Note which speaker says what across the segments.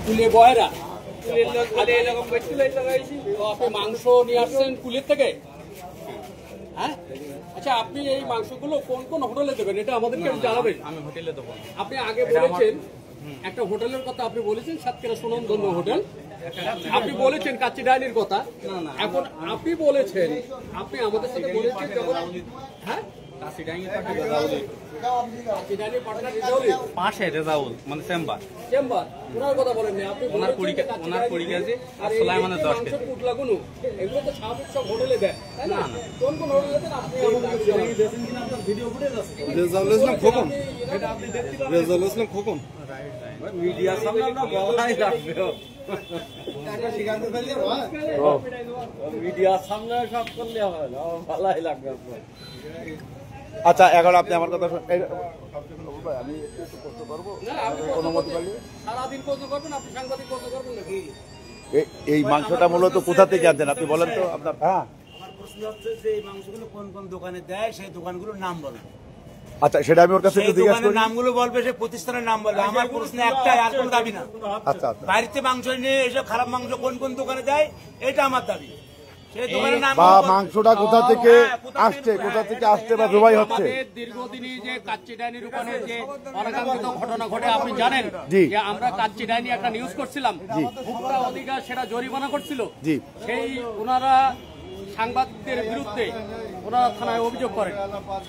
Speaker 1: কুলে বয়রা এরকম আপনি মাংস নিয়ে আসছেন কুলের থেকে? হ্যাঁ, আচ্ছা আপনি এই মাংসগুলো কোন কোন হোটেলে দেবেন এটা আমাদেরকে জানাবেন। আমি হোটেলে দেবো। আপনি আগে বলেছেন একটা হোটেলের কথা, আপনি বলেছেন সাতক্ষীরা সুনামধন্য হোটেল, আপনি বলেছেন কাচ্চি ডাইনির কথা। এখন আপনি বলেছেন, আপনি আমাদের সাথে বলেছেন যখন, হ্যাঁ
Speaker 2: পাশে রেজাউল মানে চেম্বার
Speaker 1: ওনার কথা বলেননি আপনি,
Speaker 2: ওনার 20 কেজি আর সুলাইমানের 10 কেজি।
Speaker 1: এগুলো তো স্বাভাবিক সব হোটেলে দেয়, তাই না? কোন কোন হোটেলে দেন আপনি?
Speaker 3: রেজাউল ইসলাম খোকন, রেজাউল ইসলাম খোকন
Speaker 2: মিডিয়ার সামনে আমরা বলাই লাগবে, মিডিয়ার সামনে সব করলে হবে না, ভালাই লাগবে।
Speaker 3: আচ্ছা এখন আপনি আমার কথা আমি একটু কষ্ট করবো,
Speaker 1: সারাদিন কষ্ট করবেন আপনি, সাংবাদিক কষ্ট করবেন নাকি?
Speaker 3: এই মাংসটা মূলত কোথা থেকে আনতেন আপনি বলেন তো আপনার? হ্যাঁ,
Speaker 4: আমার প্রশ্ন হচ্ছে যে এই মাংসগুলো কোন কোন দোকানে দেয়, সেই দোকানগুলোর নাম বলবে।
Speaker 3: আচ্ছা সেটা আমি ওর কাছে একটু জিজ্ঞাসা করি।
Speaker 4: নামগুলো বলবে, সেই প্রতিষ্ঠানের নাম বলবে। আমার প্রশ্ন একটাই, আর কোনো দাবি না।
Speaker 3: আচ্ছা আচ্ছা,
Speaker 4: বাড়িতে মাংস নিয়ে এসব খারাপ মাংস কোন কোন দোকানে দেয় এটা আমার দাবি।
Speaker 3: বা মাংসটা কোথা থেকে আসছে, কোথা থেকে আসছে বা জবাই হচ্ছে।
Speaker 1: দীর্ঘদিনই যে কাচ্চি ডাইনির ওখানে যে অনাকাঙ্ক্ষিত ঘটনা ঘটে আপনি জানেন
Speaker 3: জি,
Speaker 1: যে আমরা কাচ্চি ডাইনি একটা নিউজ করছিলাম, ভোক্তা অধিকার সেটা জরিমানা করছিল,
Speaker 3: জি,
Speaker 1: সেই ওনারা সাংবাদিকদের বিরুদ্ধে ওনারা থানায় অভিযোগ করেন।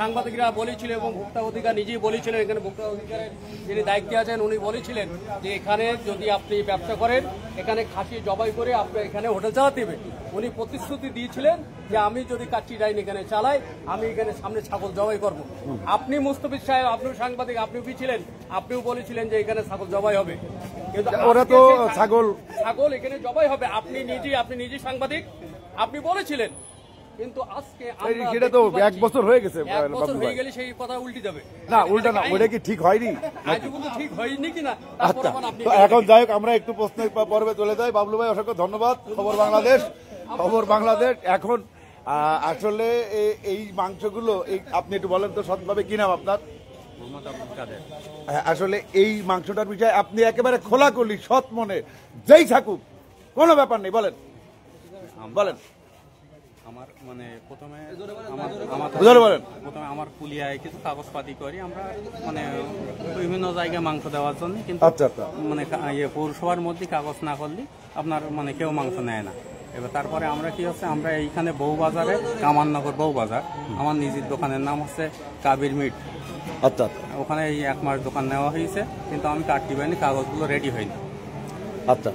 Speaker 1: সাংবাদিকরা বলেছিল এবং ভোক্তা অধিকার নিজেই বলেছিলেন, এখানে ভোক্তা অধিকারের যিনি দায়িত্বে আছেন উনি বলেছিলেন যে এখানে যদি আপনি ব্যবসা করেন, এখানে খাসি জবাই করে আপনি এখানে হোটেল চালাতে হবে। উনি প্রতিশ্রুতি দিয়েছিলেন যে আমি যদি কাচ্চি ডাইন এখানে চালাই, আমি এখানে সামনে ছাগল জবাই করব। আপনি মুস্তাফিজ সাহেব, আপনিও সাংবাদিক, আপনিও ছিলেন, আপনিও বলেছিলেন যে এখানে ছাগল জবাই হবে, কিন্তু
Speaker 3: ওরা তো ছাগল
Speaker 1: এখানে জবাই হবে। আপনি নিজে সাংবাদিক, আপনি বলেছিলেন, কিন্তু আজকে
Speaker 3: সেটা তো 1 বছর হয়ে গেছে।
Speaker 1: 1 বছর হয়ে গেলে সেই কথা উল্টে যাবে
Speaker 3: না, উল্টা না, ওটা কি ঠিক হয়নি?
Speaker 1: ঠিক হয়নি কিনা
Speaker 3: আচ্ছা, এখন যাই হোক আমরা একটু প্রশ্ন পর্বে চলে যাই। বাবলু ভাই অসংখ্য ধন্যবাদ। খবর বাংলাদেশ। এখন আসলে এই মাংসগুলো আপনি একটু বলেন তো সৎভাবে, কি নাম আপনার? আসলে এই মাংসটার বিষয়ে আপনি একেবারে খোলাখুলি সৎ মনে যেই থাকুক কোনো ব্যাপার নেই, বলেন।
Speaker 2: আমার মানে প্রথমে আমার কুলিয়ায় কিছু কাগজপাতি করি আমরা, মানে বিভিন্ন জায়গায় মাংস দেওয়ার জন্য, কিন্তু মানে পৌরসভার মধ্যে কাগজ না করলে আপনার মানে কেউ মাংস নেয় না। এবার তারপরে আমরা কি হচ্ছে, আমরা এইখানে বউবাজারে, কামাননগর বউবাজার, আমার নিজের দোকানের নাম হচ্ছে কাবির মিট।
Speaker 3: আচ্ছা,
Speaker 2: ওখানে এই 1 মাস দোকান নেওয়া হয়েছে, কিন্তু আমি কাটতে পারিনি, কাগজগুলো রেডি হয়নি।
Speaker 3: আচ্ছা,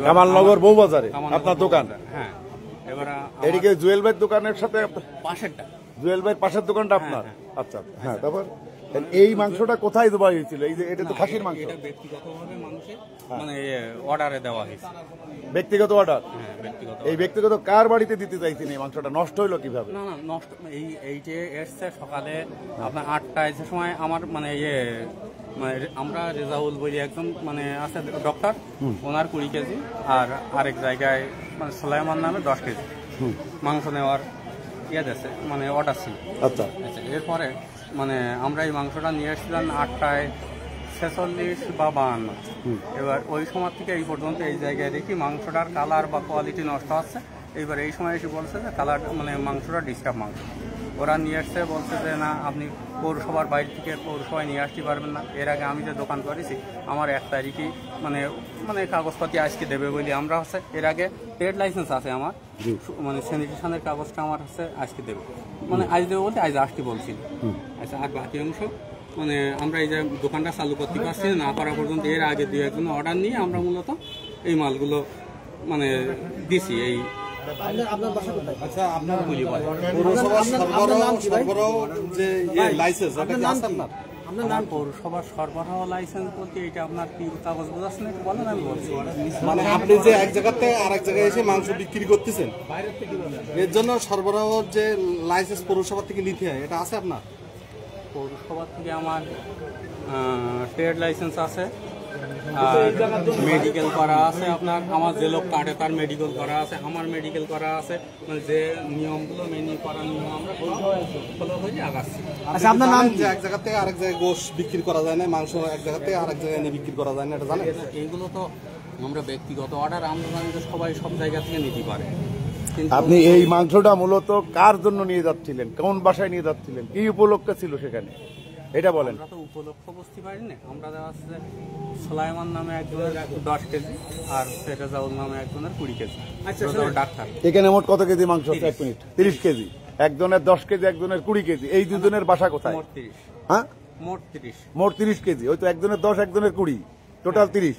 Speaker 3: কামাননগর বউবাজারে আপনার দোকান?
Speaker 2: হ্যাঁ। এবার
Speaker 3: এদিকে জুয়েল ভাইয়ের দোকানের সাথে
Speaker 2: পাশেরটা,
Speaker 3: জুয়েল ভাইয়ের পাশের দোকানটা আপনার? আচ্ছা, হ্যাঁ। তারপর এই মাংসটা কোথায় জবাই হয়েছিল? এই যে এটা তো খাসির মাংস।
Speaker 2: এটা ব্যক্তিগতভাবে মানুষের মানে অর্ডারে দেওয়া হয়েছে।
Speaker 3: ব্যক্তিগত অর্ডার?
Speaker 2: হ্যাঁ, ব্যক্তিগত।
Speaker 3: এই ব্যক্তিগত কার বাড়িতে দিতে চাইছেন? এই মাংসটা নষ্ট হইলো কিভাবে?
Speaker 2: না নষ্ট, এই যে এসছে সকালে আপনার 8টায়, যে সময় আমার মানে আমরা রেজাউল বলি একজন মানে আছে ডক্টর, ওনার 20 কেজি আর আরেক জায়গায় মানে সুলাইমান নামে 10 কেজি মাংস নেওয়ার দিয়েছে, মানে অর্ডার ছিল।
Speaker 3: আচ্ছা,
Speaker 2: এরপরে মানে আমরা এই মাংসটা নিয়ে এসেছিলাম 8টায় 46 বা 52। এবার ওই সময় থেকে এই পর্যন্ত এই জায়গায় দেখি মাংসটার কালার বা কোয়ালিটি নষ্ট হচ্ছে। এইবার এই সময় এসে বলছে যে কালার মানে মাংসটা ডিস্টার্ব মাংস। ওরা নিয়ে আসছে, বলছে যে না আপনি পৌরসভার বাইরে থেকে পৌরসভায় নিয়ে আসতে পারবেন না। এর আগে আমি যে দোকান করেছি আমার 1 তারিখে মানে কাগজপাতি আজকে দেবে বলি আমরা হচ্ছে, এর আগে ট্রেড লাইসেন্স আছে আমার, মানে স্যানিটেশনের কাগজটা আমার হচ্ছে আজকে দেবে, মানে আজ দেবে বলতে আজ আসতে বলছিল। আচ্ছা, আর বাকি অংশ মানে আমরা এই যে দোকানটা চালু করতে পারছি না করা পর্যন্ত, এর আগে 2-1 অর্ডার নিয়ে আমরা মূলত এই মালগুলো মানে দিছি। এই
Speaker 4: আচ্ছা, আপনার
Speaker 2: পৌরসভার সরবরাহ লাইসেন্স বলতে এটা আপনার কি কাগজ বোঝাচ্ছেন একটু বলেন, আমি বলছি।
Speaker 5: মানে আপনি যে এক জায়গাতে আরেক জায়গায় এসে মাংস বিক্রি করতেছেন, এর জন্য সরবরাহ যে লাইসেন্স পৌরসভা থেকে নিতে হয়, এটা আছে আপনার?
Speaker 2: পৌরসভা থেকে আমার ট্রেড লাইসেন্স আছে, আর মেডিকেল করা আছে আপনার, আমার যে লোক কাটে তার মেডিকেল করা আছে, আমার মেডিকেল করা আছে, মানে যে নিয়মগুলো মেনে করা নিয়ম আমরা ফলো করে আগাচ্ছি।
Speaker 5: আচ্ছা, আপনার নাম যে এক জায়গা থেকে আরেক জায়গায় গোশ বিক্রি করা যায় না, মাংস এক জায়গা থেকে আরেক জায়গায় নিয়ে বিক্রি করা যায় না, এটা জানেন?
Speaker 2: এইগুলো তো আমরা ব্যক্তিগত অর্ডার, আমরা জানি যে সবাই সব জায়গা থেকে নিতে পারে। কিন্তু
Speaker 3: আপনি এই মাংসটা মূলত কার জন্য নিয়ে যাচ্ছিলেন, কোন বাসায় নিয়ে যাচ্ছিলেন, কি উপলক্ষে ছিল সেখানে, এটা বলেন।
Speaker 2: আমরা তো উপলক্ষ বুঝতে পারি না। আমরা দেওয়া আছে সোলাইমান নামে একজনের 10 কেজি আর রেজাউল নামে একজনের 20 কেজি। রেজাউল ডাক্তার।
Speaker 3: এখানে মোট কত কেজি মাংস আছে? 1 মিনিট। 30 কেজি, একজনের 10 কেজি, একজনের 20 কেজি। এই দুজনের বাসা কোথায়?
Speaker 2: মোট 30।
Speaker 3: হ্যাঁ,
Speaker 2: মোট
Speaker 3: 30 কেজি। ওই তো একজনের 10, একজনের 20, টোটাল 30।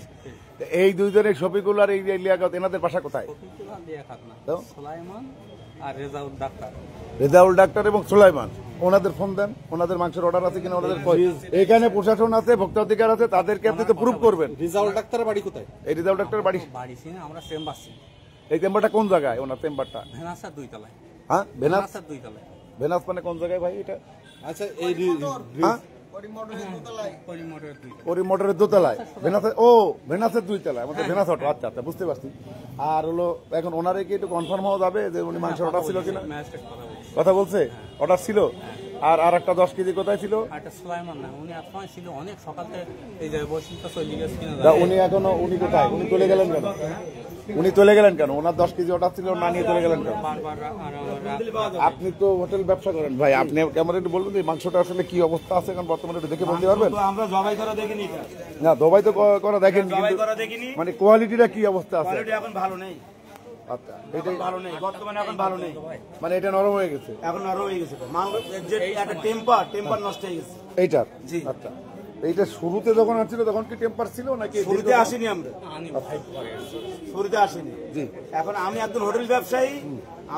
Speaker 3: এই দুইজনের শফিকুল আর এই লিয়াকত, এনাদের বাসা কোথায়? তো?
Speaker 2: সোলাইমান আর রেজাউল ডাক্তার।
Speaker 3: রেজাউল ডাক্তার এবং সুলাইমান, ওনাদের ফোন দেন, ওনাদের মাংসের অর্ডার আছে কিনা ওনাদের। এখানে প্রশাসন আছে, ভোক্তা অধিকার আছে, তাদেরকে আপনি তো প্রুফ করবেন।
Speaker 5: রিজাউল ডাক্তারের বাড়ি কোথায়?
Speaker 3: এই রেজাউল ডাক্তারের বাড়ি
Speaker 2: বাড়ি না, আমরা চেম্বার ছি।
Speaker 3: এই চেম্বারটা কোন জায়গায় ওনার চেম্বারটা?
Speaker 2: ভেনাসার 2 তলায়।
Speaker 3: হ্যাঁ, ভেনাস।
Speaker 2: ভেনাসার 2 তলায়।
Speaker 3: ভেনাস মানে কোন জায়গায় ভাই এটা?
Speaker 5: আচ্ছা, এই
Speaker 3: হ্যাঁ, ওরি মোটরের দোতলায়। ভেনাসের, ও ভেনাসের 2 তলায়, আমাদের ভেনাস অটো। আচ্ছা আচ্ছা, বুঝতে পারছি। আর হলো এখন ওনারে কি একটু কনফার্ম হওয়া যাবে যে উনি মাংসের অর্ডার ছিল কিনা? কথা বলছে, অর্ডার ছিল। আর একটা 10 কেজি কোথায় ছিল?
Speaker 2: একটা সুলাইমান না, উনি আত্মায় ছিল অনেক সকাল থেকে, এই যে বসিটা চলে গেছে কিনা।
Speaker 3: উনি এখনো, উনি কোথায়? উনি চলে গেলেন কেন? উনি চলে গেলেন কেন? ওনার 10 কেজি অর্ডার ছিল, না নিয়ে চলে গেলেন কেন? আপনি তো হোটেল ব্যবসা করেন ভাই, আপনি ক্যামেরা একটু বলবেন এই মাংসটা আসলে কি অবস্থা আছে এখন বর্তমানে, একটু দেখে বলতে পারবেন?
Speaker 4: আমরা জবাই করা দেখিনি,
Speaker 3: না দবাই তো করা দেখেন,
Speaker 4: জবাই
Speaker 3: কিন্তু
Speaker 4: করা দেখিনি।
Speaker 3: মানে কোয়ালিটিটা কি অবস্থা আছে?
Speaker 4: কোয়ালিটি এখন ভালো নেই,
Speaker 3: আচ্ছা, এটাই
Speaker 4: ভালো নেই, বর্তমানে এখন ভালো নেই,
Speaker 3: মানে এটা নরম হয়ে গেছে
Speaker 4: এখন নরম হয়ে গেছে। যে একটা টেম্পার নষ্ট হয়ে গেছে।
Speaker 3: এইটার।
Speaker 4: জি।
Speaker 3: আচ্ছা, এইটা শুরুতে যখন আসছিল তখন কি টেম্পার ছিল নাকি?
Speaker 4: শুরুতে আসেনি, আমরা শুরুতে আসেনি।
Speaker 3: জি।
Speaker 4: এখন আমি একজন হোটেল ব্যবসায়ী,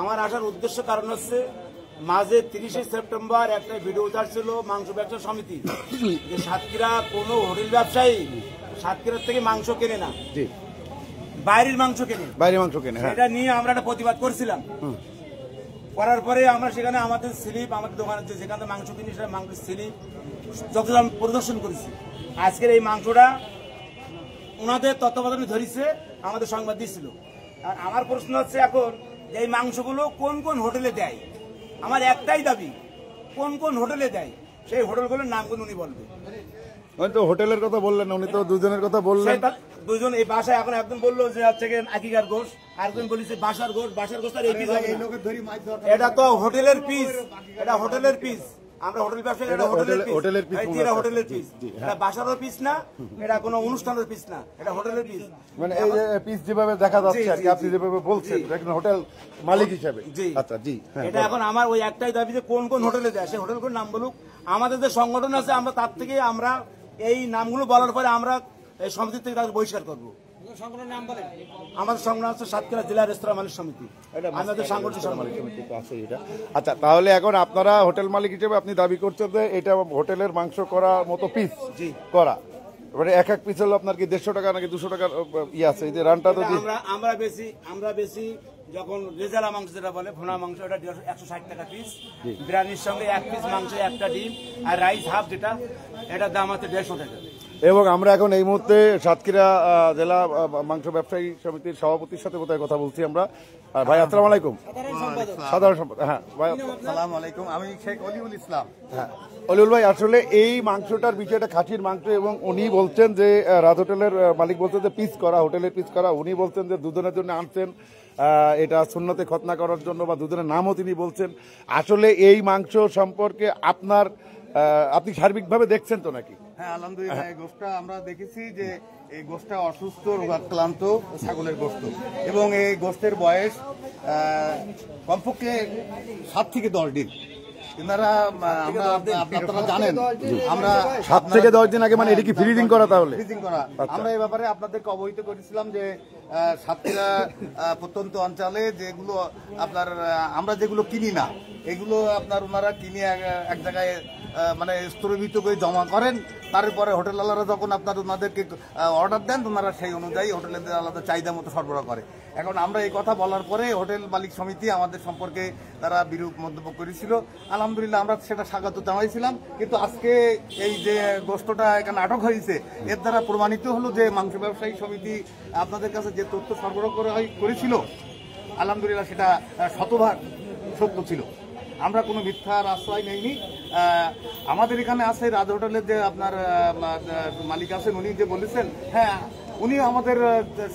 Speaker 4: আমার আসার উদ্দেশ্য কারণ হচ্ছে মাঝে 30শে সেপ্টেম্বর একটা ভিডিও উঠাচ্ছিল মাংস ব্যবসা সমিতি, যে সাতক্ষীরা কোনো হোটেল ব্যবসায়ী সাতক্ষীরার থেকে মাংস কেনে না,
Speaker 3: জি,
Speaker 4: বাইরের মাংস কেনে,
Speaker 3: বাইরে মাংস কেনে। হ্যাঁ,
Speaker 4: এটা নিয়ে আমরা একটা প্রতিবাদ করছিলাম। করার পরে আমরা সেখানে আমাদের স্লিপ, আমাদের দোকানে যেখানে মাংস কিনি সেটা মাংসের স্লিপ যতটা প্রদর্শন করেছি। আজকের এই মাংসটা ওনাদের তত্ত্বাবধানে ধরেছে, আমাদের সংবাদ দিয়েছিল। আর আমার প্রশ্ন হচ্ছে এখন যে এই মাংসগুলো কোন কোন হোটেলে দেয়, আমার একটাই দাবি, কোন কোন হোটেলে দেয় সেই হোটেলগুলোর নামগুলো উনি বলবে।
Speaker 3: উনি তো হোটেলের কথা বললেন, উনি তো দুজনের কথা বললেন।
Speaker 4: দুজন এই বাসায় এখন একজন বললো যে হচ্ছে আকিকার গোশ, আরেকজন বলেছে বাসার গোশ। বাসার গোশ তার এই পিস হবে না। এটা তো হোটেলের পিস, এটা হোটেলের পিস। আমরা হোটেল ব্যবসায়ী, এটা হোটেলের পিস, এটা হোটেলের পিস। এটা বাসারও পিস না, এটা কোনো অনুষ্ঠানের পিস না, এটা হোটেলের পিস।
Speaker 3: মানে এই যে পিস যেভাবে দেখা যাচ্ছে আর কি, আপনি যেভাবে বলছেন একজন হোটেল মালিক হিসেবে। আচ্ছা, জি।
Speaker 4: এটা এখন আমার ওই একটাই দাবি যে কোন কোন হোটেলে দেয় সেই হোটেলগুলোর নাম বলুক। আমাদের যে সংগঠন আছে আমরা তার থেকে আমরা এই নামগুলো বলার পরে আমরা এই সমিতি থেকে তাদের বহিষ্কার করবো। আমাদের সংগঠন আছে সাতক্ষীরা জেলা রেস্তোরাঁ মালিক সমিতি, আমাদের সাংগঠনিক সমিতি
Speaker 3: আছে এটা। আচ্ছা, তাহলে এখন আপনারা হোটেল মালিক হিসেবে আপনি দাবি করছেন যে এটা হোটেলের মাংস করার মতো পিস করা, মানে এক এক পিস হলো আপনার কি 150 টাকা নাকি 200 টাকার ইয়ে আছে? এই যে রানটা তো
Speaker 4: আমরা বেশি যখন রেজালা মাংস যেটা বলে ভুনা মাংস, ওটা 160 টাকা পিস। বিরিয়ানির সঙ্গে 1 পিস মাংস, একটা ডিম আর রাইস হাফ, যেটা এটার দাম আছে 150 টাকা।
Speaker 3: এবং আমরা এখন এই মুহূর্তে সাতক্ষীরা জেলা মাংস ব্যবসায়ী সমিতির সভাপতির সাথে কোথায় কথা বলছি আমরা। ভাই আসসালামু আলাইকুম। সাধারণ সম্পাদক। হ্যাঁ ভাই,
Speaker 5: আসসালামু আলাইকুম। আমি শেখ অলিউল ইসলাম।
Speaker 3: হ্যাঁ অলিউল ভাই, আসলে এই মাংসটার বিষয়টা খাসির মাংস, এবং উনি বলছেন যে রাজ হোটেলের মালিক বলছেন যে পিস করা, হোটেলের পিস করা। উনি বলছেন যে দুজনের জন্য আনছেন, এটা সুন্নতে খতনা করার জন্য, বা দুজনের নামও তিনি বলছেন। আসলে এই মাংস সম্পর্কে আপনি সার্বিকভাবে দেখছেন তো নাকি?
Speaker 5: হ্যাঁ, আলহামদুলিল্লাহ। এই গোশটা আমরা দেখেছি যে এই গোশটা অসুস্থ, রোগাক্রান্ত ছাগলের গোশত, এবং এই গোশতের বয়স কমপক্ষে 7 থেকে 10 দিন। আপনারা জানেন আমরা
Speaker 3: 7 থেকে 10 দিন আগে, মানে এটা কি ফ্রিজিং করা? তাহলে
Speaker 5: ফ্রিজিং করা। আমরা এই ব্যাপারে আপনাদেরকে অবহিত করেছিলাম যে সাতক্ষীরা প্রত্যন্ত অঞ্চলে যেগুলো আপনার আমরা যেগুলো কিনি না, এগুলো আপনার ওনারা কিনে এক জায়গায় মানে স্থগিত করে জমা করেন, তারপরে হোটেলওয়ালারা যখন ওনাদেরকে অর্ডার দেন, ওনারা সেই অনুযায়ী হোটেলের আলাদা চাহিদা মতো সরবরাহ করে। এখন আমরা এই কথা বলার পরে হোটেল মালিক সমিতি আমাদের সম্পর্কে তারা বিরূপ মন্তব্য করেছিল। আলহামদুলিল্লাহ আমরা সেটা স্বাগত জানাইছিলাম, কিন্তু আজকে এই যে গোষ্ঠটা এখানে আটক হয়েছে, এর দ্বারা প্রমাণিত হলো যে মাংস ব্যবসায়ী সমিতি আপনাদের কাছে যে তথ্য সরবরাহ করেছিল, আলহামদুলিল্লাহ সেটা শতভাগ সত্য ছিল। আমরা কোনো মিথ্যার আশ্রয় নেইনি। আমাদের এখানে আছে রাজ হোটেলের যে আপনার মালিক আছেন, উনি যে বলেছেন, হ্যাঁ উনি আমাদের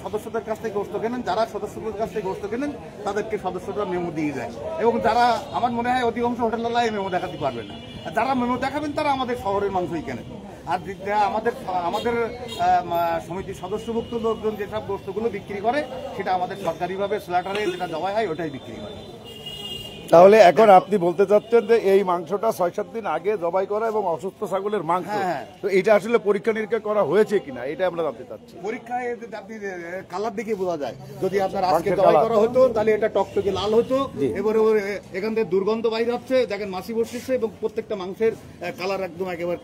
Speaker 5: সদস্যদের কাছ থেকে গোস্ত কেনেন, যারা সদস্যদের কাছ থেকে গোস্ত কেনেন তাদেরকে সদস্যরা মেমো দিয়ে যায়, এবং যারা আমার মনে হয় অধিকাংশ হোটেলওয়ালা এই মেমো দেখাতে পারবে না, আর যারা মেমো দেখাবেন তারা আমাদের শহরের মাংসই কেনেন। আর আমাদের সমিতির সদস্যভুক্ত লোকজন যেসব গোস্তগুলো বিক্রি করে সেটা আমাদের সরকারিভাবে স্ল্যাটারে যেটা জবাই হয় ওটাই বিক্রি করে।
Speaker 3: তাহলে এখন আপনি বলতে চাচ্ছেন যে এই মাংসটা 6-7 দিন আগে জবাই করা এবং অসুস্থ ছাগলের মাংস, তো এটা আসলে পরীক্ষা নিরীক্ষা করা হয়েছে কিনা এটা আমরা জানতে চাচ্ছি।
Speaker 5: পরীক্ষায় আপনি কালার দেখে বোঝা যায়, যদি আপনার আজকে জবাই করা হতো তাহলে এটা টকটকে লাল হতো, এবারে এখান থেকে দুর্গন্ধ বাইরে হচ্ছে, দেখেন মাছি বসছে, এবং প্রত্যেকটা মাংসের কালার একদম একেবারে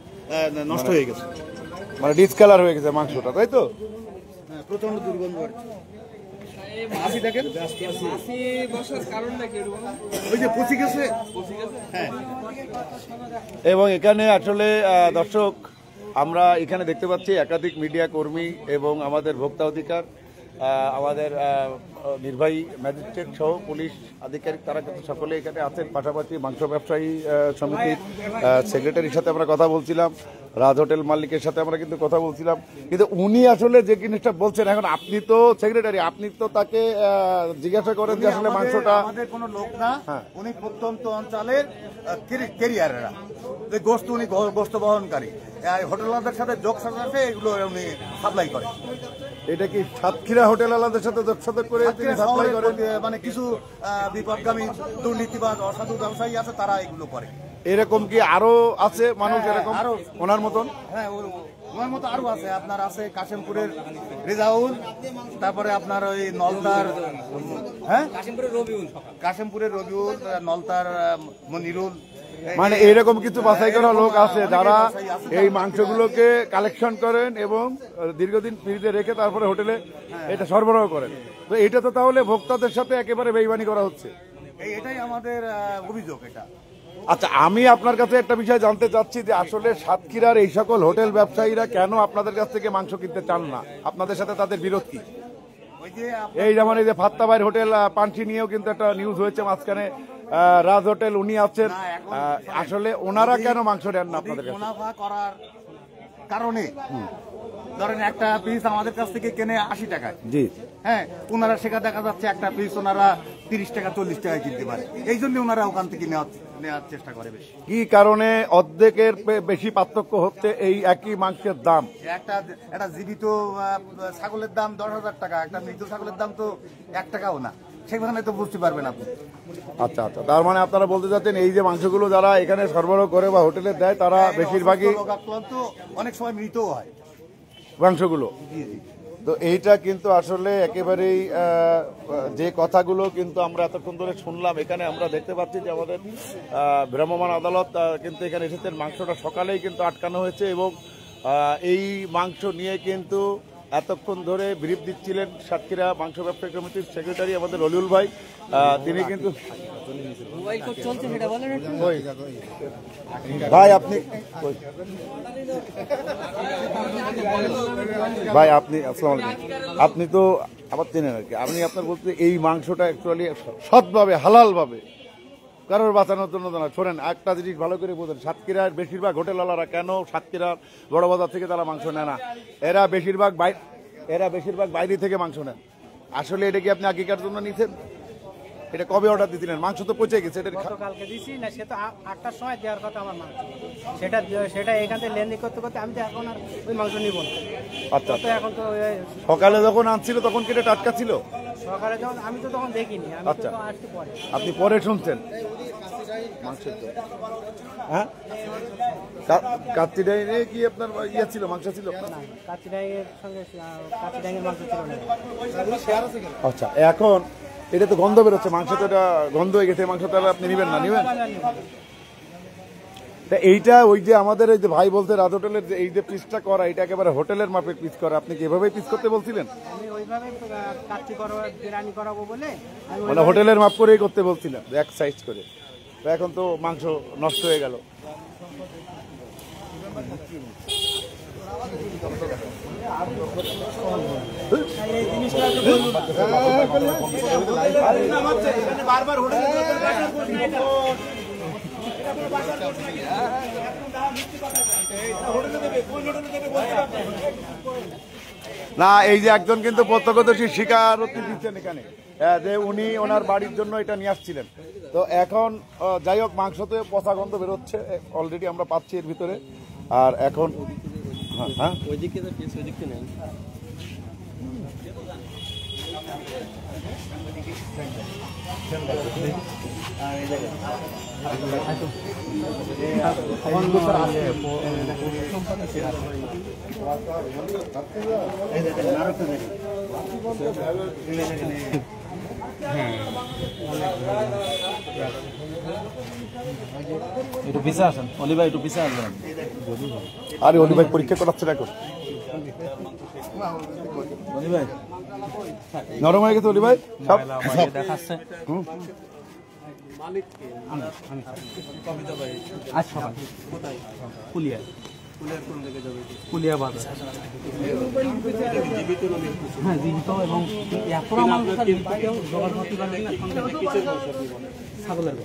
Speaker 5: নষ্ট হয়ে গেছে,
Speaker 3: মানে ডিসকালার হয়ে গেছে মাংসটা, তাই তো?
Speaker 5: হ্যাঁ, প্রচন্ড দুর্গন্ধ হচ্ছে। মাছি দেখেন, ওই যে পচে গেছে। হ্যাঁ,
Speaker 3: এবং এখানে আসলে দর্শক আমরা এখানে দেখতে পাচ্ছি একাধিক মিডিয়া কর্মী এবং আমাদের ভোক্তা অধিকার, আমাদের নির্বাহী ম্যাজিস্ট্রেট সহ পুলিশ আধিকারিক, তারা কিন্তু সকলে এখানে আছেন। পাশাপাশি মাংস ব্যবসায়ী সমিতির সেক্রেটারির সাথে আমরা কথা বলছিলাম, রাজ হোটেল মালিকের সাথে আমরা কিন্তু কথা বলছিলাম, কিন্তু উনি আসলে যে জিনিসটা বলছেন, এখন আপনি তো সেক্রেটারি, আপনি তো তাকে জিজ্ঞাসা করেন যে আসলে মাংসটা
Speaker 5: আমাদের কোনো লোক না, উনি প্রত্যন্ত অঞ্চলের ক্যারিয়াররা, গোস্ত উনি গোস্ত বহনকারী, হোটেলওয়ালাদের সাথে যোগ সাথে এগুলো উনি সাপ্লাই করে।
Speaker 3: এটা কি সাতক্ষীরা হোটেল আলাদের সাথে যোগসাধক করে সাপ্লাই করে?
Speaker 5: মানে কিছু বিপদগামী দুর্নীতিবাদ অসাধু ব্যবসায়ী আছে, তারা এগুলো করে।
Speaker 3: এরকম কি আরো আছে মানুষ এরকম
Speaker 5: আরো
Speaker 3: ওনার মতন?
Speaker 5: হ্যাঁ, ওনার মতো আরো আছে। আপনার আছে কাশিমপুরের রেজাউল, তারপরে আপনার ওই নলতার, হ্যাঁ কাশিমপুরের রবিউল, নলতার মনিরুল,
Speaker 3: মানে এরকম কিছু বাছাই করা লোক আছে যারা এই মাংসগুলোকে কালেকশন করেন এবং দীর্ঘদিন ফ্রিজে রেখে তারপরে হোটেলে এটা সরবরাহ করেন। তো এটা তো তাহলে ভোক্তাদের সাথে একেবারে বেইমানি করা হচ্ছে,
Speaker 5: এটাই আমাদের অভিযোগ। এটা
Speaker 3: আচ্ছা, আমি আপনার কাছে একটা বিষয় জানতে চাচ্ছি যে আসলে সাতক্ষীরার এই সকল হোটেল ব্যবসায়ীরা কেন আপনাদের কাছ থেকে মাংস কিনতে চান না? আপনাদের সাথে তাদের বিরোধ কি? এই যেমন এই যে ফাত্তাবাইর হোটেল পানসি নিয়েও কিন্তু একটা নিউজ হয়েছে মাঝখানে, রাজ হোটেল উনি আছেন, আসলে ওনারা কেন মাংস নেন না আপনাদের কাছে?
Speaker 5: মুনাফা করার কারণে ধরেন একটা পিস আমাদের কাছ থেকে কেনে 80 টাকায়,
Speaker 3: জি
Speaker 5: হ্যাঁ, ওনারা সেখানে দেখা যাচ্ছে একটা পিস ওনারা 30 টাকা 40 টাকায় কিনতে পারে, এই জন্য ওনারা ওখান থেকে নেওয়ার চেষ্টা করে বেশি।
Speaker 3: কি কারণে অর্ধেকের বেশি পার্থক্য হচ্ছে এই একই মাংসের দাম?
Speaker 5: একটা জীবিত ছাগলের দাম 10,000 টাকা, একটা মৃত ছাগলের দাম তো 1 টাকাও না, সেখানে তো বুঝতে পারবেন আপনি।
Speaker 3: আচ্ছা আচ্ছা, তার মানে আপনারা বলতে চাচ্ছেন এই যে মাংসগুলো যারা এখানে সরবরাহ করে বা হোটেলে দেয় তারা বেশিরভাগই
Speaker 5: অনেক সময় মৃতও হয়
Speaker 3: মাংসগুলো। তো এইটা কিন্তু আসলে একেবারেই যে কথাগুলো কিন্তু আমরা এতক্ষণ ধরে শুনলাম, এখানে আমরা দেখতে পাচ্ছি যে আমাদের ভ্রাম্যমাণ আদালত কিন্তু এখানে এসেছেন, মাংসটা সকালেই কিন্তু আটকানো হয়েছে এবং এই মাংস নিয়ে কিন্তু এতক্ষণ ধরে ব্রিফ দিচ্ছিলেন সাতক্ষীরা মাংস ব্যবসায়ী কমিটির সেক্রেটারি আমাদের রলিউল ভাই। তিনি কিন্তু ভাই আপনি আসসালামু আলাইকুম, আপনি তো আবার চেনেন আর কি, আপনি আপনার বলতে এই মাংসটা অ্যাকচুয়ালি সৎভাবে হালালভাবে কারোর বাঁচানোর জন্য না। শোনেন, একটা জিনিস ভালো করে বোঝেন, সাতক্ষীরার বেশিরভাগ হোটেলওয়ালারা কেন সাতক্ষীরার বড় বাজার থেকে তারা মাংস নেয় না? এরা বেশিরভাগ বাইরে থেকে মাংস নেন। আসলে এটা কি আপনি আগেকার জন্য নিছেন? এটা কবে অর্ডার দিয়েছিলেন? মাংস তো পচে গেছে। এটা
Speaker 6: কালকে দিছি না, সে তো 8টার সময় দেওয়ার কথা আমার মাংস, সেটা এখান থেকে লেনদেন করতে করতে আমি তো এখন আর ওই মাংস নিব না।
Speaker 3: আচ্ছা,
Speaker 6: এখন তো
Speaker 3: সকালে যখন আনছিল তখন কি এটা টাটকা ছিল?
Speaker 6: সকালে যখন আমি তো তখন দেখিনি, আমি
Speaker 3: আচ্ছা,
Speaker 6: তো আসতে পরে।
Speaker 3: আপনি পরে শুনছেন মাংসের তো, হ্যাঁ কাচ্চিডাইনে কি আপনার ইয়ে ছিল, মাংস ছিল?
Speaker 6: কাচ্চিডাঙ্গের সঙ্গে কাচ্চিডাঙ্গের মাংস ছিল না।
Speaker 3: আচ্ছা, এখন এটা তো গন্ধ বেরোচ্ছে, মাংস তো এটা গন্ধ হয়ে গেছে, মাংস তাহলে আপনি নিবেন না? নিবেন তা এইটা ওই যে আমাদের এই যে ভাই বলতে রাজ হোটেলের যে এই যে পিসটা করা, এটা একেবারে হোটেলের মাপের পিস করা, আপনি কি এভাবেই পিস করতে বলছিলেন?
Speaker 6: আমি ওইভাবে কাচ্চি করবো, বিরিয়ানি করাবো বলে আমি
Speaker 3: মানে হোটেলের মাপ করেই করতে বলছিলেন, এক সাইজ করে। তো এখন তো মাংস নষ্ট হয়ে গেল।
Speaker 4: বারবার হোটেলে
Speaker 3: না, এই যে একজন কিন্তু প্রত্যক্ষদর্শী স্বীকারোক্তি দিচ্ছেন এখানে যে উনি ওনার বাড়ির জন্য এটা নিয়ে আসছিলেন। তো এখন যাই হোক, মাংসতে পচা গন্ধ বেরোচ্ছে অলরেডি আমরা পাচ্ছি এর ভিতরে। আর এখন হ্যাঁ
Speaker 4: একটু পিছে আসেন অলি ভাই, একটু পিছে আসবেন।
Speaker 3: আরে অলি ভাই পরীক্ষা করাচ্ছেন এখন,
Speaker 4: অলি ভাই
Speaker 3: নরম হয়ে গেছে অলি ভাই সব
Speaker 2: দেখাচ্ছে। আচ্ছা কুলিয়া, কুলিয়া বাজার। হ্যাঁ জীবিত, এবং এখনো মানুষ জোগাড় করতে পারবে না। ছাগলের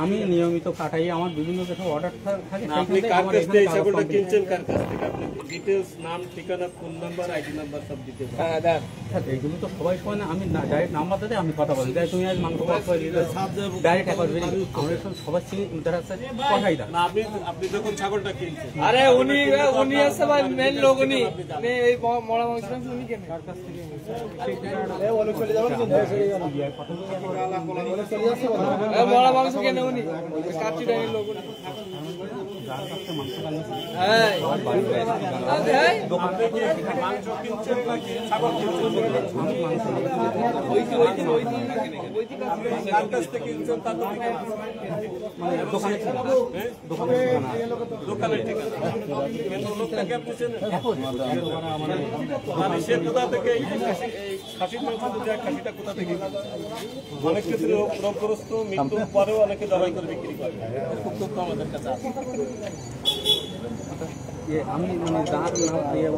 Speaker 2: আমি নিয়মিত কাটাই, আমার বিভিন্ন জায়গায় অর্ডার থাকে।
Speaker 1: আপনি কার কাছ থেকে এই ছাগলটা কিনছেন, কার কাছ থেকে আপনি ডিটেইলস, নাম, ঠিকানা, ফোন নাম্বার, আইডি নাম্বার সব দিতে পারেন। হ্যাঁ দেখ,
Speaker 2: এইগুলো তো সবাই সময় না, আমি ডাইরেক্ট নাম্বার দিতে আমি কথা বলি, তুমি আজ মাংস ডাইরেক্ট একবার আমরা সবাই চিনি যারা আছে কথাই দেয়
Speaker 1: না। আপনি যখন ছাগলটা কিনছেন,
Speaker 7: আরে উনি আছে ভাই, মেন লোক উনি, এই মরা মাংস উনি কেন কার কাছ থেকে মরা মাংস কেন উনি, কাচ্চি ডাইনের লোক উনি। হ্যাঁ
Speaker 1: মাংস কিনছেন নাকি ছাগল কিনছেন? কার কাছ থেকে কিনছেন তার দোকানের ঠিকানা। কিন্তু লোকটাকে আপনি চেনেন? মানে সে কোথা থেকে এই খাসির মাংস দুধ, খাসিটা কোথা থেকে? অনেক ক্ষেত্রে রোগগ্রস্ত, মৃত্যুর পরেও অনেকে জবাই করে বিক্রি করে, খুব দুঃখ আমাদের কাছে আছে।
Speaker 2: আমি মানে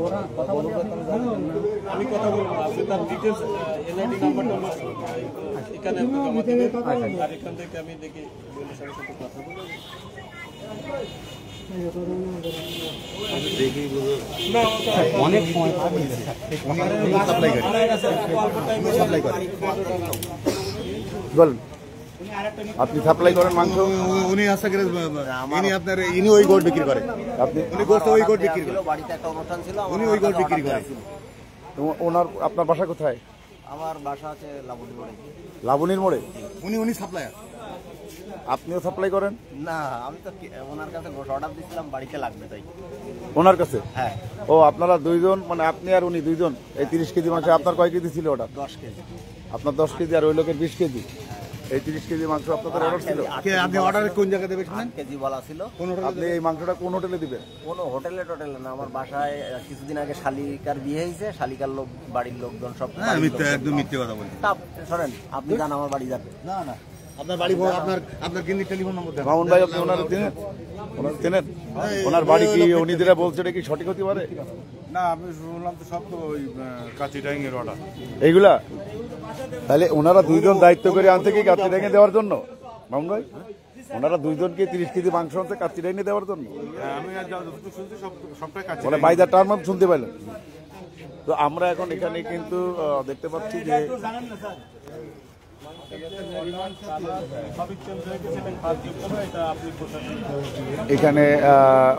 Speaker 2: ওরা কথা বলবো,
Speaker 1: আমি কথা বলবো, আপনি তার ডিটেলস এনআইডি নাম্বারটা এখানে আপনি জমা দেবেন, আর এখান থেকে আমি দেখি বলে সাথে সাথে কথা বলবো।
Speaker 2: অনেক সময়
Speaker 3: বলুন, আপনি সাপ্লাই করেন মাংস?
Speaker 5: উনি আশা করে ইনি ওই গোট বিক্রি করে,
Speaker 3: আপনি
Speaker 5: উনি গোট ওই গোট বিক্রি করে,
Speaker 8: বাড়িতে একটা অনুষ্ঠান ছিল,
Speaker 5: উনি ওই গোট বিক্রি করে।
Speaker 3: ওনার আপনার বাসা কোথায়?
Speaker 8: আমার বাসা আছে লাবণী মোড়ে।
Speaker 3: লাবণীর মোড়ে?
Speaker 5: উনি সাপ্লায়ার।
Speaker 3: আপনিও সাপ্লাই করেন?
Speaker 8: না, আমি তো ওনার কাছে অর্ডার দিয়েছিলাম, বাড়িতে লাগবে তাই।
Speaker 3: ওনার কাছে?
Speaker 8: হ্যাঁ।
Speaker 3: ও আপনারা দুইজন, মানে আপনি আর উনি দুইজন এই 30 কেজি মাংস। আপনার কয় কেজি ছিল অর্ডার?
Speaker 8: 10 কেজি।
Speaker 3: আপনার 10 কেজি আর ওই লোকের 20 কেজি। এই 30 কেজি মাংস আপনাদের অর্ডার ছিল?
Speaker 5: আপনি অর্ডারে কোন জায়গায় দেবেন?
Speaker 8: 8 কেজি বলা ছিল।
Speaker 3: আপনি এই মাংসটা কোন হোটেলে দিবেন?
Speaker 8: কোনো হোটেলে টোটেলে না, আমার বাসায় কিছুদিন আগে শালিকার বিয়ে হয়েছে, শালিকার লোক, বাড়ির লোকজন সব।
Speaker 5: একদম মিথ্যে কথা বলছি।
Speaker 8: শোনেন, আপনি যান আমার বাড়ি যাবে।
Speaker 5: না না, আপনার বাড়ি, আপনার কিন্দির টেলিফোন নম্বর দেন।
Speaker 3: মামুন ভাই, আপনি ওনারা চেনেন? চেনেন? ওনার বাড়ি কি উনি যেটা বলছে এটা কি সঠিক হতে পারে?
Speaker 5: না, আমি শুনলাম তো সব তো ওই কাঁচি ডাইং এর অর্ডার।
Speaker 3: এইগুলা তাহলে ওনারা দুইজন দায়িত্ব করে আনতে কি কাচ্চি ডাইঙে দেওয়ার জন্য? মামুন ভাই, ওনারা দুইজনকে 30 কেজি মাংস আনতে কাচ্চি ডাইঙে দেওয়ার জন্য?
Speaker 5: আমি যতটুকু শুনছি সবটাই কাঁচি।
Speaker 3: মানে বাইদার টার্ম শুনতে পাইলেন? তো আমরা এখন এখানে কিন্তু দেখতে পাচ্ছি যে এখানে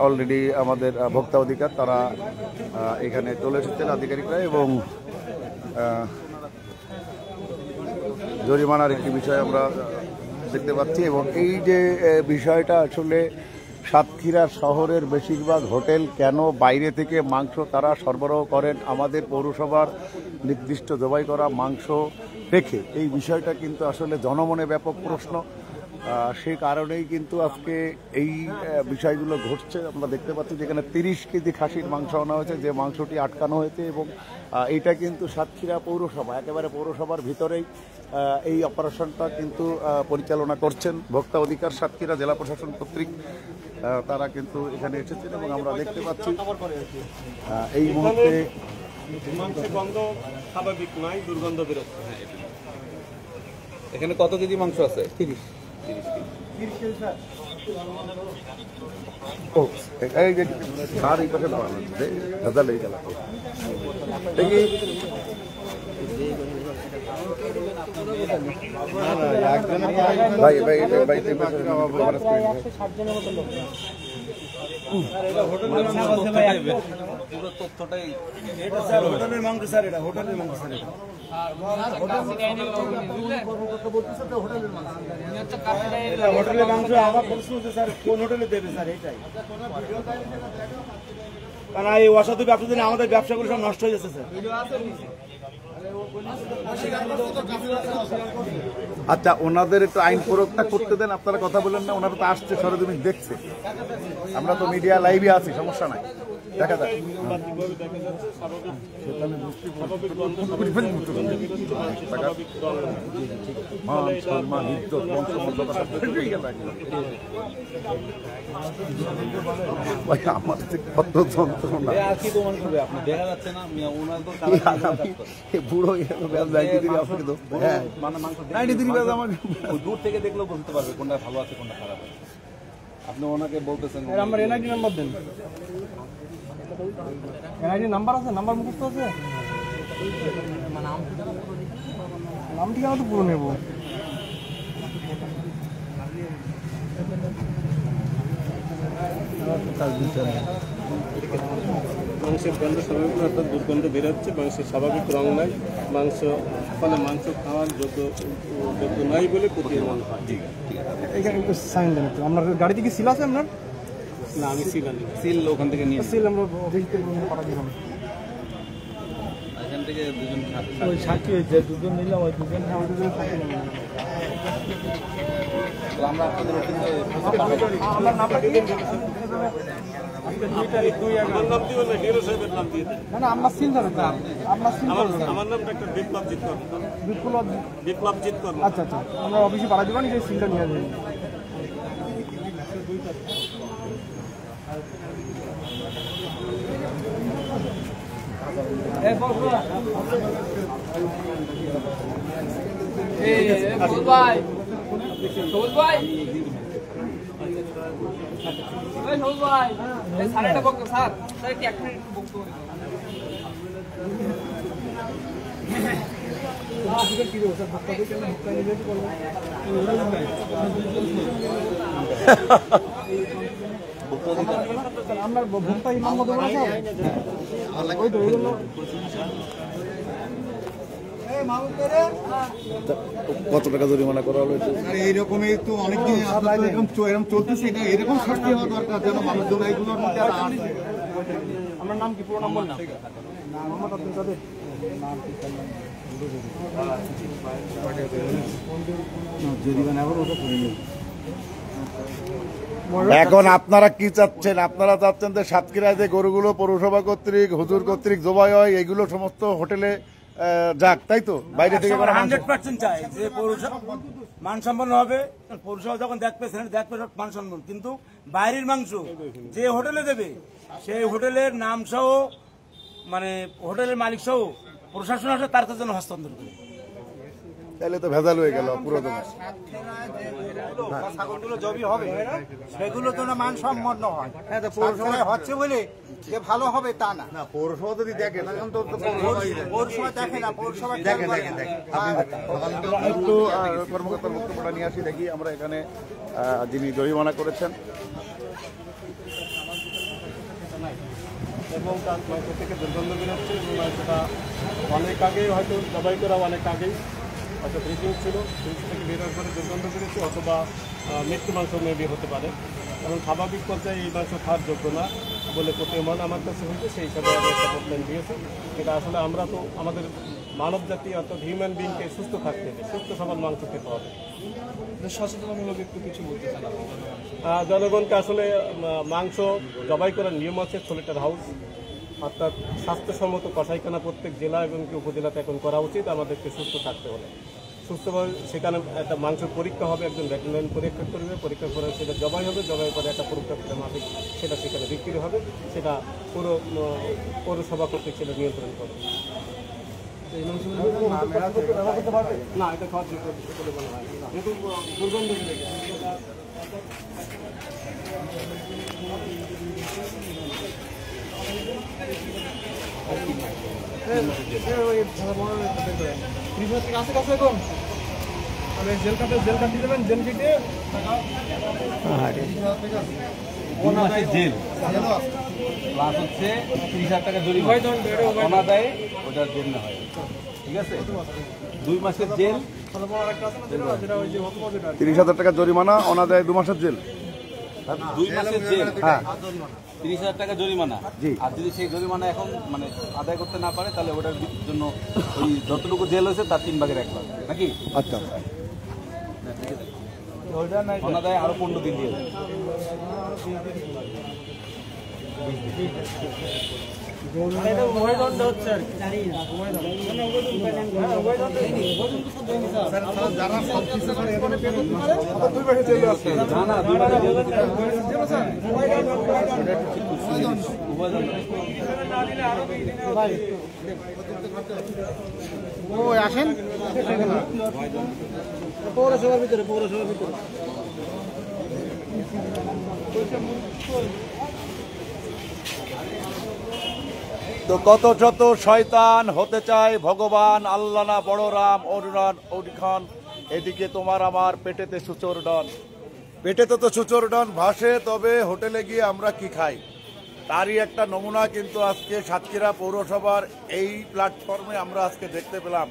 Speaker 3: অলরেডি আমাদের ভোক্তা অধিকার তারা এখানে চলে এসেছেন আধিকারিকরা, এবং জরিমানার একটি বিষয় আমরা দেখতে পাচ্ছি। এবং এই যে বিষয়টা আসলে সাতক্ষীরা শহরের বেশিরভাগ হোটেল কেন বাইরে থেকে মাংস তারা সরবরাহ করেন আমাদের পৌরসভার নির্দিষ্ট জবাই করা মাংস রেখে, এই বিষয়টা কিন্তু আসলে জনমনে ব্যাপক প্রশ্ন। সেই কারণেই কিন্তু আজকে এই বিষয়গুলো ঘটছে। আমরা দেখতে পাচ্ছি যেখানে 30 কেজি খাসির মাংস আনা হয়েছে, যে মাংসটি আটকানো হয়েছে, এবং এইটা কিন্তু সাতক্ষীরা পৌরসভা, একেবারে পৌরসভার ভিতরেই এই অপারেশনটা কিন্তু পরিচালনা করছেন ভোক্তা অধিকার সাতক্ষীরা জেলা প্রশাসন কর্তৃক। তারা কিন্তু এখানে এসেছেন এবং আমরা দেখতে পাচ্ছি এই মুহূর্তে
Speaker 9: মাংসের গন্ধ স্বাভাবিক নয়, দুর্গন্ধ বেরোচ্ছে।
Speaker 5: এখানে কত কেজি মাংস আছে? 30 কেজি।
Speaker 3: এই যে সার এই পাশে দেওয়া হচ্ছে, ভেজাল হয়ে গেল। ভাই ভাই ভাই
Speaker 5: পুরো তথ্যটাই
Speaker 4: এটা স্যার হোটেলের মাংস স্যার, এটা হোটেলের মাংস স্যার, এটা হোটেলের মাংস। আমার প্রশ্ন হচ্ছে স্যার কোন হোটেলে দেবে স্যার, এটাই। কারণ এই অসাধু ব্যবসা দিনে আমাদের ব্যবসাগুলো সব নষ্ট হয়ে যাচ্ছে স্যার।
Speaker 3: আচ্ছা, ওনাদের একটু আইন প্রয়োগটা করতে দেন। আপনারা কথা বলেন না, ওনারা তো আসছে, সরজমিন দেখছে। আমরা তো মিডিয়া লাইভে আছি, সমস্যা নাই, দেখা যাক। আমাদের কত যন্ত্রণা, বুড়ো
Speaker 5: দূর থেকে দেখলেও বলতে পারবে কোনটা ভালো আছে কোনটা খারাপ আছে। আপনি ওনাকে বলতেছেন
Speaker 7: আমার এনআইডি নাম্বার দেন। এনআইডি নাম্বার আছে? নাম্বার মুখস্থ আছে? নাম ঠিকানা তো পুরো নেব।
Speaker 9: মাংসের গন্ধ স্বাভাবিক নয়, অর্থাৎ দুর্গন্ধ বেরোচ্ছে। মাংসের স্বাভাবিক রং নাই, মাংস ফলে মাংস খাওয়ার যোগ্য নাই বলে প্রতীয়মান হয়।
Speaker 7: এখানে একটু সাইন দেন একটু। আপনার গাড়িতে কি সিল আছে আপনার?
Speaker 9: না, আমি সিগানি
Speaker 5: সিল ওখান থেকে নিয়ে
Speaker 7: সিল আমরা দেখতে পাঠা দিলাম।
Speaker 5: এখান থেকে দুজন
Speaker 7: ওই সাক্ষী হয়েছে, দুজন নিলাম, ওই দুজন সাক্ষী নিলাম।
Speaker 5: আমরা আপনাদের
Speaker 7: আমার নাম্বার কি? না না, আপনার সিল যাবে তো, আপনার সিল যাবে।
Speaker 9: আমার নাম ডাক্তার বিপ্লবজিৎ কর্মকার। বিপ্লবজিৎ কর্মকার।
Speaker 7: আচ্ছা আচ্ছা, আমরা অফিসে পাঠা দিবেন, যে সিলটা নিয়ে যাবেন। আপনার ভোক্তা ইমাম মতো বলা যায়? ওই তো ওইগুলো
Speaker 3: কত টাকা জরিমানা করা হলো?
Speaker 5: এইরকমই তো অনেকদিন এরকম চলতেছে, এটা এরকম শাস্তি হওয়া দরকার যেন মানুষজন এইগুলোর মধ্যে আর আসে।
Speaker 7: আপনার নাম কি? পুরো নাম বল না। মোহাম্মদ আব্দুল কাদের।
Speaker 3: এখন আপনারা কি চাচ্ছেন? আপনারা চাচ্ছেন যে সাতক্ষীরায় যে গরুগুলো পৌরসভা কর্তৃক, হুজুর কর্তৃক জবাই হয়, এগুলো সমস্ত হোটেলে যাক, তাই তো? বাইরে থেকে
Speaker 4: 100% চাই যে পৌরসভা মানসম্পন্ন হবে। পৌরসভা যখন দেখবে দেখবে মানসম্পন্ন, কিন্তু বাইরের মাংস যে হোটেলে দেবে সেই হোটেলের নাম সহ, মানে হোটেলের মালিক সহ প্রশাসন আসে তার কাছে যেন হস্তান্তর করে।
Speaker 3: তাহলে তো ভেজাল হয়ে গেল পুরো দোকান।
Speaker 6: ছাগলগুলো জবি হবে সেগুলো তো না মানসম্পন্ন হয়। পৌরসভায় হচ্ছে বলে যে ভালো হবে তা না।
Speaker 5: পৌরসভা যদি দেখে না, এখন তো
Speaker 6: পৌরসভা দেখে না, পৌরসভা
Speaker 5: দেখেন
Speaker 3: একটু কর্মকর্তার বক্তব্যটা নিয়ে আসি, দেখি আমরা এখানে যিনি জরিমানা করেছেন।
Speaker 9: এবং তার মাংস থেকে দুর্গন্ধ বেরোচ্ছে, এবং মাংসটা অনেক আগেই হয়তো জবাই করা, অনেক আগেই হয়তো ব্রিডিং ছিল, ফ্রিজ থেকে বেরোর পরে দুর্গন্ধ বেরোচ্ছে, অথবা মৃত্যু মাংস মেবি হতে পারে। এবং স্বাভাবিক পর্যায়ে এই মাংস খাওয়ার যোগ্য না বলে প্রতীয়মান আমার কাছে হয়েছে, সেই হিসাবে আমি একটা কমপ্লেন দিয়েছি। কিন্তু আসলে আমরা তো আমাদের মানব জাতি অর্থাৎ হিউম্যান বিংকে সুস্থ থাকতে হবে, সুস্থ সবল মাংস খেতে হবে।
Speaker 7: সচেতনমূলক একটু কিছু বলতে চান আপনি
Speaker 9: জনগণকে আসলে মাংস জবাই করার নিয়ম আছে সোলেটার হাউস, অর্থাৎ স্বাস্থ্যসম্মত কসাইখানা প্রত্যেক জেলা এবং উপজেলাতে এখন করা উচিত। আমাদেরকে সুস্থ থাকতে হলে সুস্থভাবে সেখানে একটা মাংস পরীক্ষা হবে, একজন ভেটেরিনারি পরীক্ষা করবে, পরীক্ষা করে সেটা জবাই হবে, জবাই করে একটা পরীক্ষা মাফিক সেটা সেখানে বিক্রি হবে, সেটা পুরো পৌরসভা কর্তৃক সেটা নিয়ন্ত্রণ করবে। না, এটা খাওয়া ঠিক বলে মনে হয় নতুন দুর্গন্ধ লেগে
Speaker 7: কাছে কাছে এখন জেল কাটি দেবেন, জেল কেটে
Speaker 5: জেল প্লাস হচ্ছে 30,000 টাকা জরিমানা অনাদায়ে ওটা জেল না হয়, ঠিক আছে? 2 মাসের জেল,
Speaker 3: 30,000 টাকা জরিমানা, অনাদায়ে 2 মাসের জেল।
Speaker 5: 2 মাসের জেল,
Speaker 3: হ্যাঁ,
Speaker 5: 30,000 টাকা জরিমানা।
Speaker 3: জি।
Speaker 5: আর যদি সেই জরিমানা এখন মানে আদায় করতে না পারে তাহলে ওটার জন্য ওই যতটুকু জেল হয়েছে তার 3 ভাগের 1 ভাগ, নাকি?
Speaker 3: আচ্ছা,
Speaker 5: অনাদায়ে আরো 15 দিন দিয়ে দেবে।
Speaker 6: আসেন পৌরসভার ভিতরে
Speaker 3: তো কত যত শয়তান হতে চায় ভগবান, আল্লাহ না বড় রাম, অরুণান অরিখান, এদিকে তোমার আমার পেটেতে সুচোর ডন। পেটেতে তো সুচোর ডন ভাসে, তবে হোটেলে গিয়ে আমরা কি খাই তারই একটা নমুনা কিন্তু আজকে সাতক্ষীরা পৌরসভার এই প্ল্যাটফর্মে আমরা আজকে দেখতে পেলাম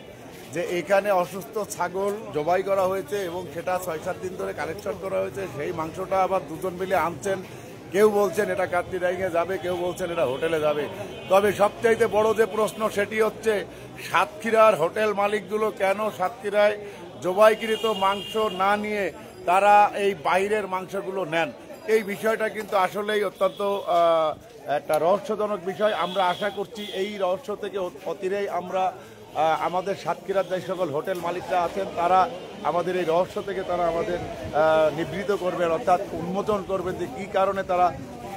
Speaker 3: যে এখানে অসুস্থ ছাগল জবাই করা হয়েছে এবং সেটা 6-7 দিন ধরে কালেকশন করা হয়েছে। সেই মাংসটা আবার দুজন মিলে আনছেন, কেউ বলছেন এটা কাত্তিরাইঙে যাবে, কেউ বলছেন এটা হোটেলে যাবে। তবে সবচাইতে বড় যে প্রশ্ন সেটি হচ্ছে সাতক্ষীরার হোটেল মালিকগুলো কেন সাতক্ষীরায় জবাইকৃত মাংস না নিয়ে তারা এই বাইরের মাংসগুলো নেন। এই বিষয়টা কিন্তু আসলেই অত্যন্ত একটা রহস্যজনক বিষয়। আমরা আশা করছি এই রহস্য থেকে অতিরেই আমরা আমাদের সাতক্ষীরার যে সকল হোটেল মালিকরা আছেন তারা আমাদের এই রহস্য থেকে তারা আমাদের নিবৃত করবেন, অর্থাৎ উন্মোচন করবেন যে কী কারণে তারা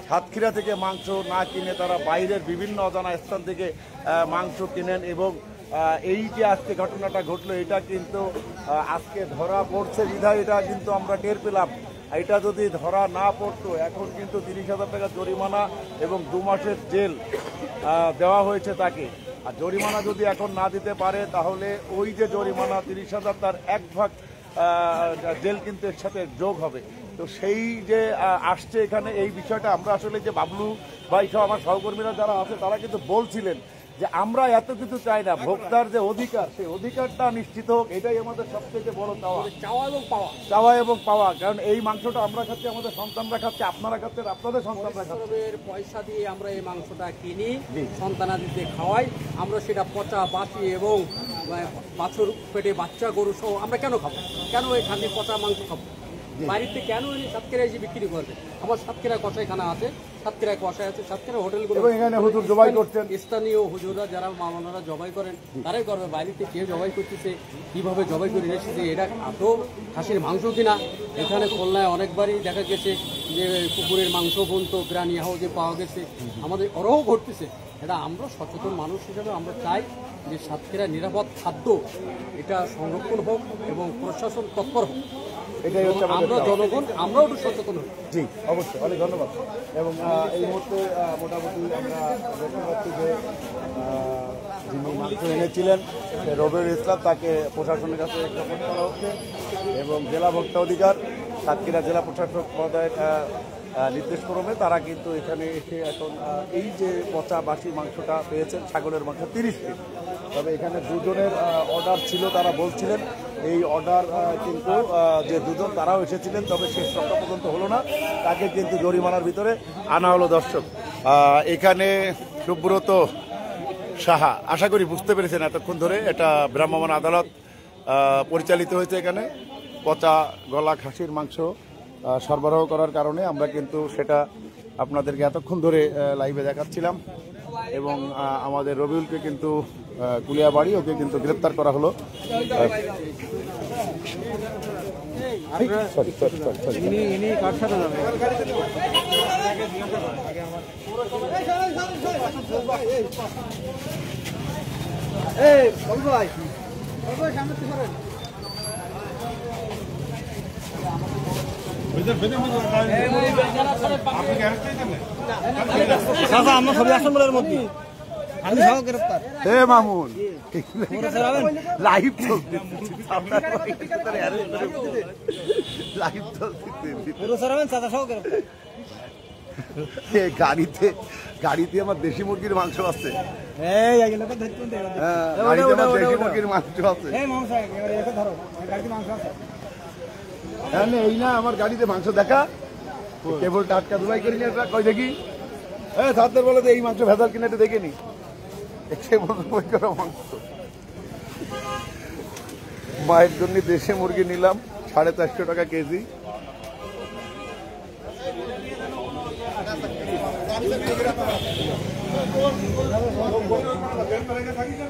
Speaker 3: সাতক্ষীরা থেকে মাংস না কিনে তারা বাইরের বিভিন্ন অজানা স্থান থেকে মাংস কিনেন। এবং এই যে আজকে ঘটনাটা ঘটলো এটা কিন্তু আজকে ধরা পড়ছে বিধায় এটা কিন্তু আমরা টের পেলাম। এটা যদি ধরা না পড়তো এখন কিন্তু 30,000 টাকা জরিমানা এবং 2 মাসের জেল দেওয়া হয়েছে তাকে। আর জরিমানা যদি এখন না দিতে পারে তাহলে ওই যে জরিমানা 30,000 তার 1 ভাগ জেল কিন্তু এর সাথে যোগ হবে। তো সেই যে আসছে এখানে এই বিষয়টা আমরা আসলে যে বাবলু ভাই সহ আমার সহকর্মীরা যারা আছে তারা কিন্তু বলছিলেন যে আমরা এত কিছু চাই না, ভোক্তার যে অধিকার সেই অধিকারটা নিশ্চিত হোক, এটাই আমাদের সবথেকে বড় চাওয়া এবং পাওয়া। কারণ এই মাংসটা আমরা খাচ্ছি, আমাদের সন্তানরা খাচ্ছে, আপনারা খাচ্ছেন, আপনাদের সন্তানরা খাচ্ছে।
Speaker 1: পয়সা দিয়ে আমরা এই মাংসটা কিনি, সন্তানাদিতে খাওয়াই, আমরা সেটা পচা বাসি এবং বাছুর পেটে বাচ্চা গরু সহ আমরা কেন খাবো? কেন এই খালি পচা মাংস খাবো? বাড়িতে কেন এনে সাতক্ষীরা এসে বিক্রি করবে? আমার সাতক্ষীরা কষাইখানা আছে, সাতক্ষীরা কষাই আছে, সাতক্ষীরা হোটেলগুলো
Speaker 3: এখানে হুজুর জবাই করছেন,
Speaker 1: স্থানীয় হুজুররা যারা মামলারা জবাই করেন তারাই করবে। বাড়িতে কে জবাই করতেছে, কিভাবে জবাই করে এসেছে, এটা আদৌ খাসির মাংস কিনা? এখানে খুলনায় অনেকবারই দেখা গেছে যে কুকুরের মাংস পর্যন্ত গ্রানি হাউজে পাওয়া গেছে, আমাদের ওরাও ঘটতেছে। এটা আমরা সচেতন মানুষ হিসেবে আমরা চাই যে সাতক্ষীরা নিরাপদ খাদ্য এটা সংরক্ষণ হোক এবং প্রশাসন তৎপর হোক।
Speaker 3: এটাই হচ্ছে
Speaker 1: আমরা জনগণ, আমরাও একটু সচেতন হই।
Speaker 3: জি অবশ্যই, অনেক ধন্যবাদ। এবং এই মুহূর্তে মোটামুটি আমরা দেখতে পাচ্ছি যে যিনি মাংস এনেছিলেন রবিউল ইসলাম তাকে প্রশাসনের কাছে জ্ঞাপন করা হচ্ছে এবং জেলা ভোক্তা অধিকার সাতক্ষীরা জেলা প্রশাসক মহোদয়ের নির্দেশক্রমে তারা কিন্তু এখানে এসে এখন এই যে পচা বাসি মাংসটা পেয়েছেন ছাগলের মাংস 30 পিস। তবে এখানে দুজনের অর্ডার ছিল, তারা বলছিলেন এই অর্ডার কিন্তু যে দুজন তারাও এসেছিলেন, তবে শেষ রক্ষা পর্যন্ত হলো না, তাকে কিন্তু জরিমানার ভিতরে আনা হলো। দর্শক এখানে সুব্রত সাহা, আশা করি বুঝতে পেরেছেন এতক্ষণ ধরে এটা ভ্রাম্যমাণ আদালত পরিচালিত হয়েছে এখানে। পচা গলা খাসির মাংস সরবরাহ করার কারণে আমরা কিন্তু সেটা আপনাদেরকে এতক্ষণ ধরে লাইভে দেখাচ্ছিলাম এবং আমাদের রবিউলকে কিন্তু কুলিয়াবাড়ি ওকে কিন্তু গ্রেপ্তার করা হলো। মামুন লাইভ চলছে, গাড়িতে আমার দেশি মুরগির মাংস আছে, দেশি মুরগির মাংস আছে। এই না আমার গাড়িতে মাংস দেখা, কেবল টাটকা দুবাই করে নিয়ে কই দেখি ছাত্র বলে এই মাংস ভেজাল কিনে দেখেনি, মাংস। মায়ের জন্য দেশি মুরগি নিলাম 450 টাকা কেজি।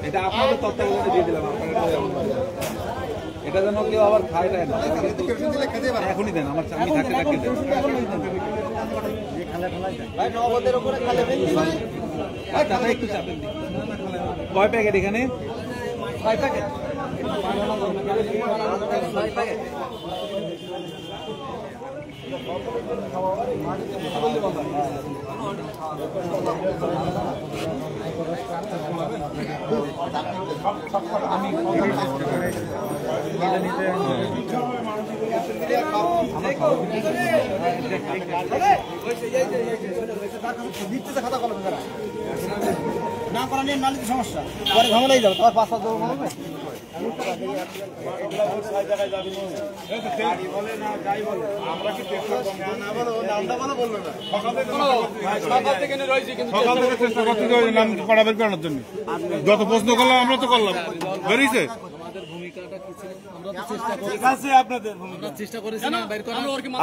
Speaker 10: এটা আপনাদের তত্ত্বাবধানে দিয়ে দিলাম, এটা যেন কেউ আবার খায় না, এখনই দেন, আমার আমি থাকতে থাকতে দেন। একটু চাপেন, কয় প্যাকেট এখানে? 6 প্যাকেট।
Speaker 4: না করা নিয়ে নালে সমস্যা, পরে ঝামেলাই যাবে, তোমার 5-7 জন হবে।
Speaker 3: যত প্রশ্ন করলাম আমরা তো করলাম, বেরিয়েছে।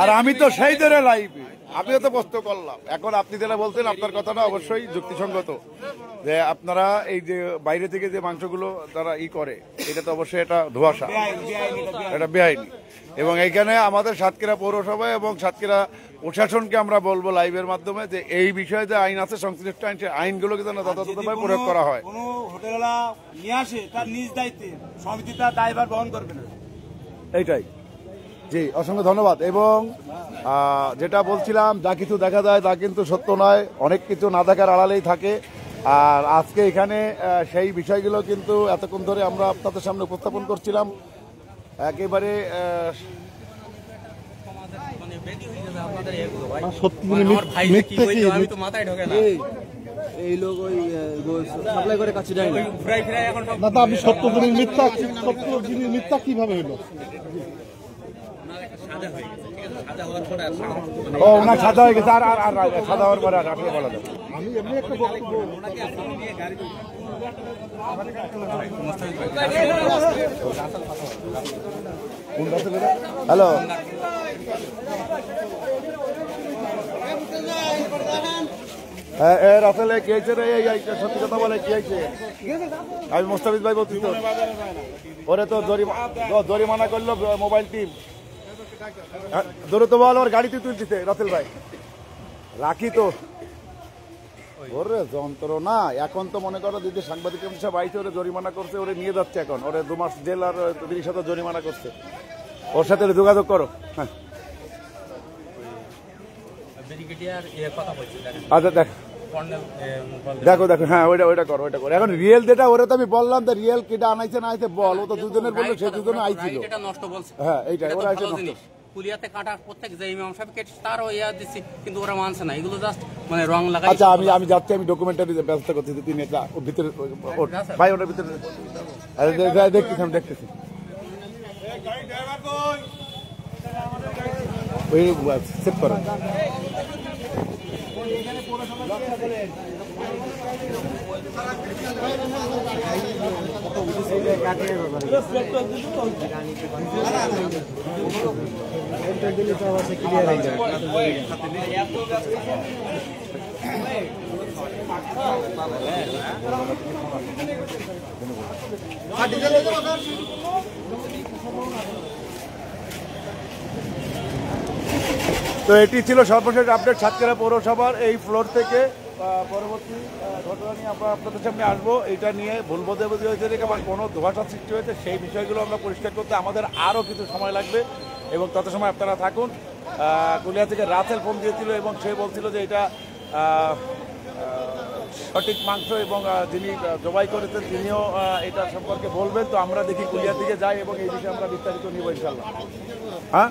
Speaker 3: আর আমি তো সেই ধরে লাইভে, আমিও তো প্রশ্ন করলাম। এখন আপনি যেটা বলছেন আপনার কথাটা অবশ্যই যুক্তিসঙ্গত, যে আপনারা এই যে বাইরে থেকে যে মাংসগুলো তারা করে, এটা তো অবশ্যই এটা ধোঁয়াশা, এটা বেআইনি। এবং এইখানে আমাদের সাতক্ষীরা পৌরসভা এবং সাতক্ষীরা প্রশাসনকে আমরা বলবো লাইভের মাধ্যমে যে এই বিষয়ে যে আইন আছে, সংশ্লিষ্ট আইন, সেই আইনগুলোকে যেন যথাযথভাবে প্রয়োগ করা হয়।
Speaker 4: কোনো হোটেলওয়ালা নিয়ে আসে তার নিজ দায়িত্বে, সমিতি তার দায়ভার বহন করবে না,
Speaker 3: এইটাই। জি, অসংখ্য ধন্যবাদ। এবং যেটা বলছিলাম, যা কিছু দেখা যায় তা কিন্তু সত্য নয়, অনেক কিছু না দেখার আড়ালেই থাকে। আর আজকে এখানে সেই বিষয়গুলো কিন্তু এতক্ষণ ধরে আমরা আপনাদের সামনে উপস্থাপন করছিলাম। একেবারে
Speaker 10: এই লোক ওই সাপ্লাই করে কাছে যায় না,
Speaker 3: আপনি সত্য জিনিস মিথ্যা, সত্য জিনিস মিথ্যা কিভাবে হলো? ও না, সাদা হয়ে গেছে, আর আর সাদা হওয়ার পরে আর আসলে বলা যাবে। আমি এমনি একটা বক্তব্য, হ্যালো, রাসেলে কি হয়েছে রে? সত্যি কথা বলে কি হয়েছে? আমি মোস্তাফিজ ভাই বলছি তো, ওরে তো জরিমানা করলো মোবাইল টিম, দূরত্ব বল, ওর গাড়িতে তুলতেছে রাসেল ভাই, রাখি তো ওরে যন্ত্রণা। এখন তো মনে করো যদি সাংবাদিক সব আইসে ওরে জরিমানা করছে, ওরে নিয়ে যাচ্ছে এখন, ওরে 2 মাস জেল আর 30,000 জরিমানা করছে। ওর সাথে যোগাযোগ করো। হ্যাঁ, আচ্ছা দেখো দেখো, হ্যাঁ ওইটা করো, ওইটা করো। এখন রিয়েল যেটা, ওরা তো আমি বললাম তো, রিয়েল কেটা আনাইছে না আইছে বল, ও তো দুজনের বললো, সে দুজনে আইছিল। হ্যাঁ, এইটাই ওরা আইছে
Speaker 1: পুলিয়াতে কাটার প্রত্যেক যে ইমাম সাহেব কেটে তারও ইয়া দিচ্ছি, কিন্তু ওরা মানছে না, এগুলো জাস্ট মানে রং লাগাই।
Speaker 3: আচ্ছা, আমি যাচ্ছি, আমি ডকুমেন্টারি ব্যবস্থা করতেছি। তিনি এটা ভিতরে ভাই, ওটার ভিতরে দেখতেছি, আমি দেখতেছি। ওই চেক করো। তো এটি ছিল সর্বশেষ আপডেট সাতক্ষীরা পৌরসভার এই ফ্লোর থেকে। পরবর্তী ঘটনা নিয়ে আমরা আপনাদের সামনে আসবো। এটা নিয়ে ভুল বোঝাবুঝি হয়েছে দেখে বা কোনো ধোঁয়াশা সৃষ্টি হয়েছে সেই বিষয়গুলো আমরা পরিষ্কার করতে আমাদের আরও কিছু সময় লাগবে এবং তত সময় আপনারা থাকুন। কুলিয়া থেকে রাসেল ফোন দিয়েছিল এবং সে বলছিল যে এটা সঠিক মাংস এবং যিনি জবাই করেছেন তিনিও এটা সম্পর্কে বলবেন। তো আমরা দেখি কুলিয়া থেকে যাই এবং এই বিষয়ে আমরা বিস্তারিত নিব ইনশাল্লাহ। হ্যাঁ